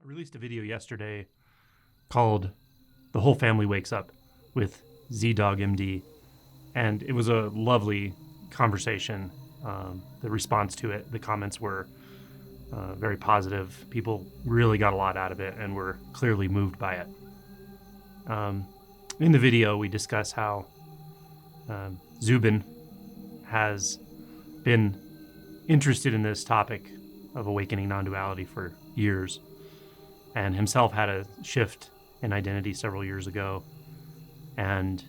I released a video yesterday called The Whole Family Wakes Up with Z-Dog MD, and it was a lovely conversation. The response to it, the comments were very positive. People really got a lot out of it and were clearly moved by it. In the video, we discuss how Zubin has been interested in this topic of awakening non-duality for years, and himself had a shift in identity several years ago. And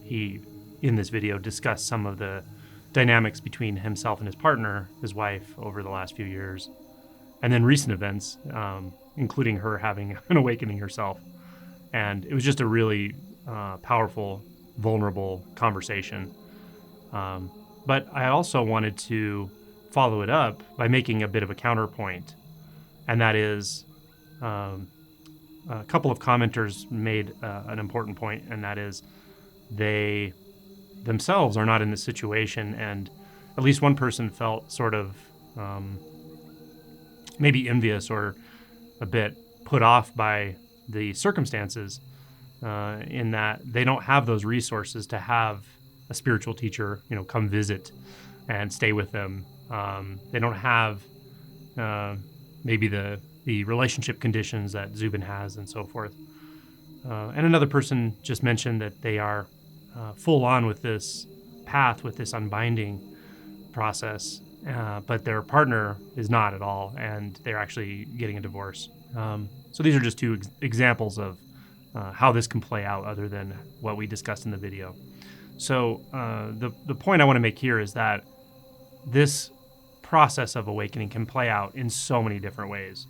he, in this video, discussed some of the dynamics between himself and his partner, his wife, over the last few years, and then recent events, including her having an awakening herself. And it was just a really powerful, vulnerable conversation. But I also wanted to follow it up by making a bit of a counterpoint. And that is, a couple of commenters made an important point, and that is they themselves are not in this situation. And at least one person felt sort of maybe envious or a bit put off by the circumstances in that they don't have those resources to have a spiritual teacher, come visit and stay with them. They don't have maybe the relationship conditions that Zubin has and so forth. And another person just mentioned that they are full on with this path, with this unbinding process, but their partner is not at all, and they're actually getting a divorce. So these are just two examples of how this can play out other than what we discussed in the video. So the point I want to make here is that this process of awakening can play out in so many different ways.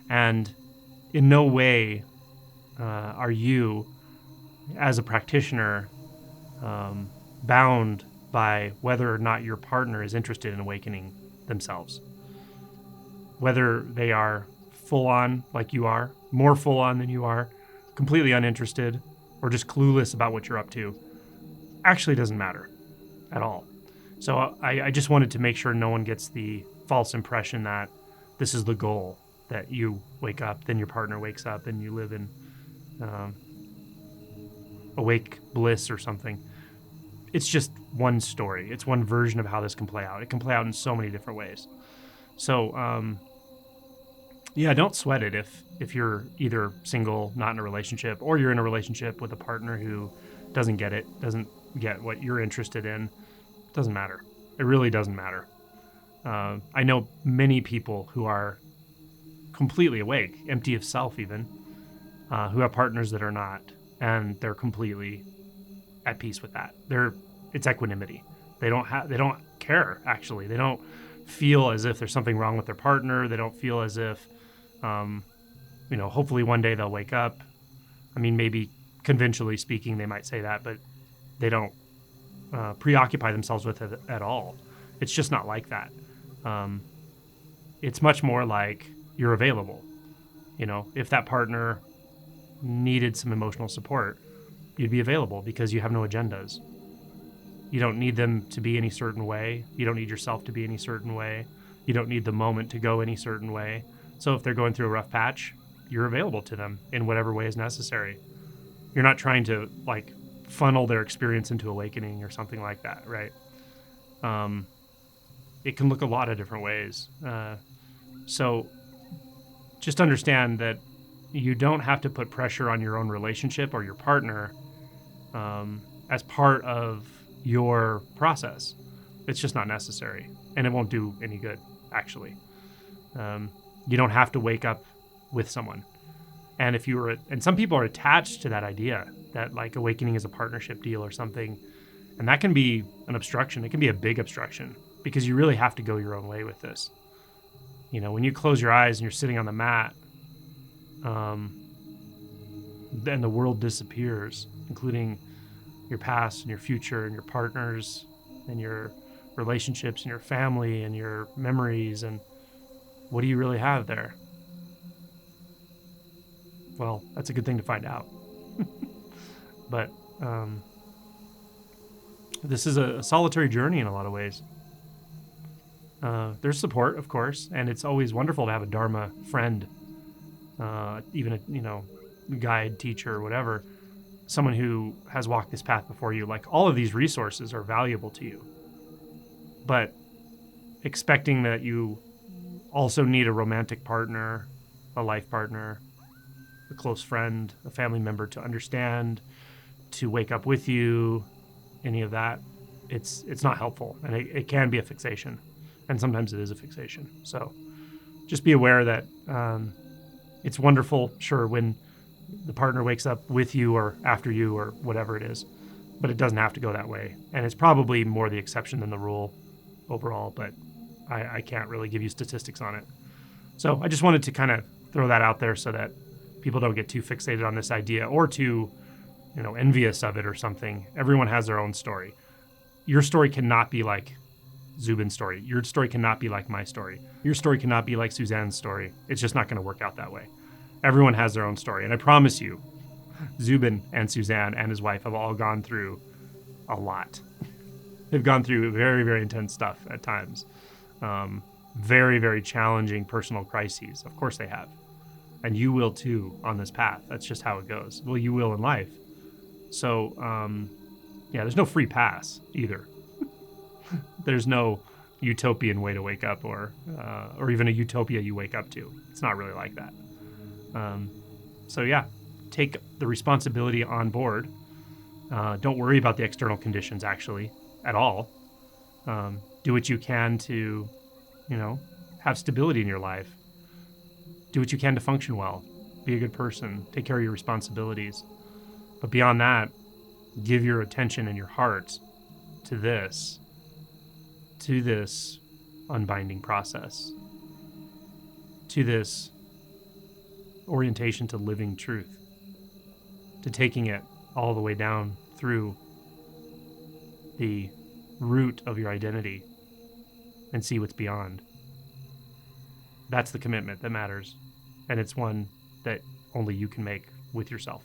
And in no way are you, as a practitioner, bound by whether or not your partner is interested in awakening themselves. Whether they are full on like you are, more full on than you are, completely uninterested, or just clueless about what you're up to, actually doesn't matter at all. So I just wanted to make sure no one gets the false impression that this is the goal, that you wake up, then your partner wakes up, and you live in awake bliss or something. It's just one story. It's one version of how this can play out. It can play out in so many different ways. So, don't sweat it if you're either single, not in a relationship, or you're in a relationship with a partner who doesn't get it, doesn't get what you're interested in. It doesn't matter. It really doesn't matter. I know many people who are completely awake, empty of self even, who have partners that are not, and they're completely at peace with that. It's equanimity. They don't care, actually. They don't feel as if there's something wrong with their partner. They don't feel as if, hopefully one day they'll wake up. I mean, maybe conventionally speaking, they might say that, but they don't preoccupy themselves with it at all. It's just not like that. It's much more like you're available. If that partner needed some emotional support, you'd be available because you have no agendas. You don't need them to be any certain way. You don't need yourself to be any certain way. You don't need the moment to go any certain way. So if they're going through a rough patch, you're available to them in whatever way is necessary. You're not trying to funnel their experience into awakening or something like that, right? It can look a lot of different ways. So just understand that you don't have to put pressure on your own relationship or your partner as part of your process. It's just not necessary, and it won't do any good, actually. You don't have to wake up with someone. And and some people are attached to that idea that awakening is a partnership deal or something, and that can be an obstruction. It can be a big obstruction because you really have to go your own way with this. When you close your eyes and you're sitting on the mat, then the world disappears, including your past and your future and your partners and your relationships and your family and your memories. And what do you really have there? Well, that's a good thing to find out. But this is a solitary journey in a lot of ways. There's support, of course, and it's always wonderful to have a Dharma friend, even a guide, teacher, whatever, someone who has walked this path before you. Like, all of these resources are valuable to you, but expecting that you also need a romantic partner, a life partner, a close friend, a family member to understand, to wake up with you, any of that, it's not helpful, and it can be a fixation, and sometimes it is a fixation. So just be aware that it's wonderful, sure, when the partner wakes up with you or after you or whatever it is, but it doesn't have to go that way, and it's probably more the exception than the rule overall, but I can't really give you statistics on it. So I just wanted to kind of throw that out there so that people don't get too fixated on this idea or too, envious of it or something. Everyone has their own story. Your story cannot be like Zubin's story. Your story cannot be like my story. Your story cannot be like Suzanne's story. It's just not going to work out that way. Everyone has their own story. And I promise you, Zubin and Suzanne and his wife have all gone through a lot. They've gone through very, very intense stuff at times. Very, very challenging personal crises. Of course they have. And you will too on this path. That's just how it goes. Well, you will in life. So, there's no free pass either. There's no utopian way to wake up or even a utopia you wake up to. It's not really like that. Take the responsibility on board. Don't worry about the external conditions actually at all. Do what you can to, have stability in your life. Do what you can to function well. Be a good person. Take care of your responsibilities. But beyond that, give your attention and your heart to this unbinding process, to this orientation to living truth, to taking it all the way down through the root of your identity and see what's beyond. That's the commitment that matters, and it's one that only you can make with yourself.